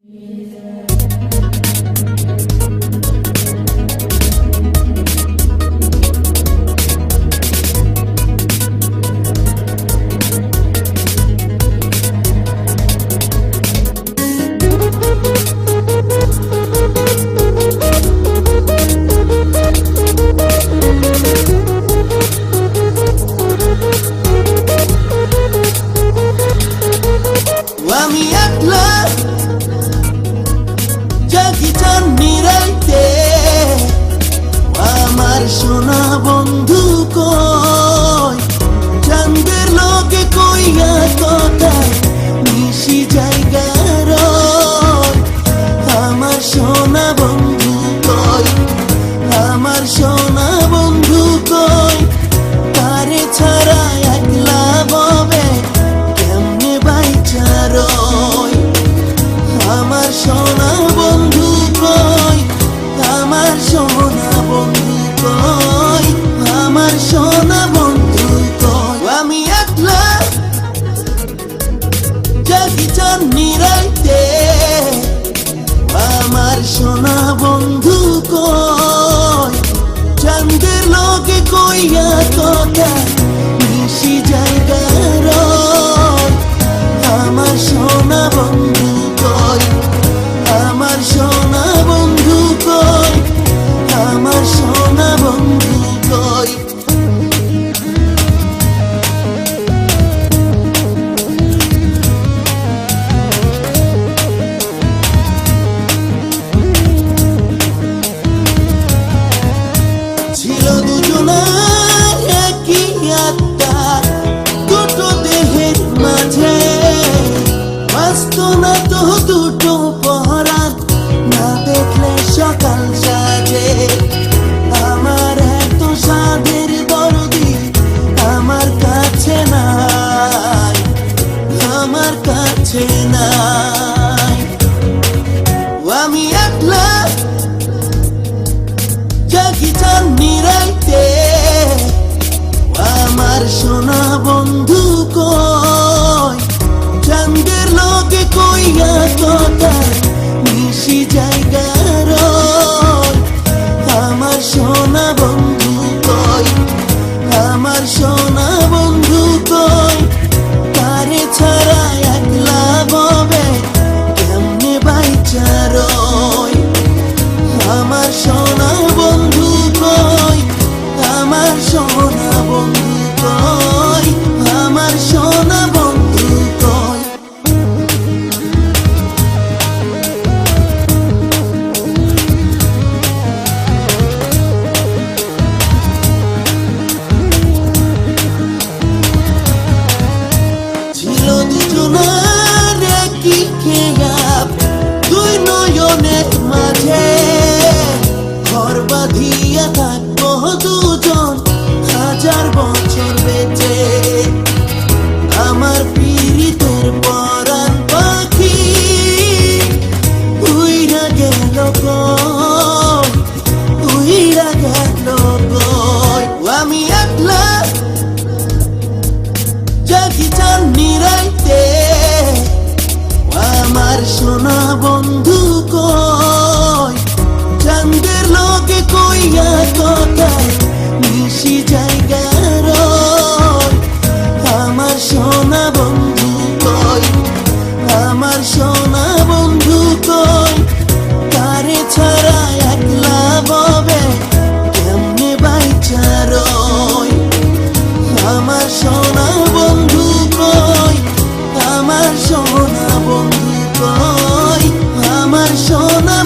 আমি একলা জাগি চান নিরাইতে, আমার সোনা বন্ধু কই চাঁদের লোকে কইয়া কথা মিশি জায়গা রয়। আমার সোনা বন্ধু কই, আমার সোনা বন্ধু কই, তারে ছাড়া একলা ববে কেমনে বাইচা রয়। আমার সোনা বন্ধু কই, আমার সোনা বন্ধু কই, আমার সোনা বন্ধু কই। আমি একলা জাগি চান নিরাইতে, আমার সোনা বন্ধু কই চাঁদের লোকে কইয়া কথা মিশি জায়গা রয়। আমার সোনা বন্ধু কই, আমার সোনা বন্ধু কই, আমার সোনা বন্ধু কই। ছিল দুজনার একই আত্মা দুটো দেহের মাঝে, বাঁচত না তো দুটো পহরান, না দেখলে সকাল সাজে। আমার এত সাধের দরদি আমার কাছে নাই, আমার কাছে নাই। আমি একলা জাগি চান নিরাইতে, আমার সোনা বন্ধু কই চাঁদের লোকে কইয়া কথা মিশি জায়গা রয়। আমার সোনা বন্ধু কই, আমার সোনা বন্ধু কই, তারে ছাড়া একলা ববে কেমনে বাইচা রয়। আমার সোনা বন্ধু কই, আমার সোনা বন্ধু কই, আমার সোনা বন্ধু কই। ছিল দুজনার একই খেয়াল দুই নয়নের মাঝে, ঘর বাঁধিয়া থাকবো দুজন হাজার বছর বেঁচে। আমার পীড়িতের পরাণ পাখি উইরা গেল কই, উইরা গেল কই। আমি একলা জাগি চান নিরাইতে, আমার সোনা বন্ধু কই চাঁদের লোকে কইয়া কথা মিশি জায়গা রয়। আমার সোনা বন্ধু কই, আমার সোনা বন্ধু কই, তারে ছাড়া একলা ববে কেমনে বাইচা রয়। আমার সোনা বন্ধু কই, আমার সোনা বন্ধু কই, আমার সোনা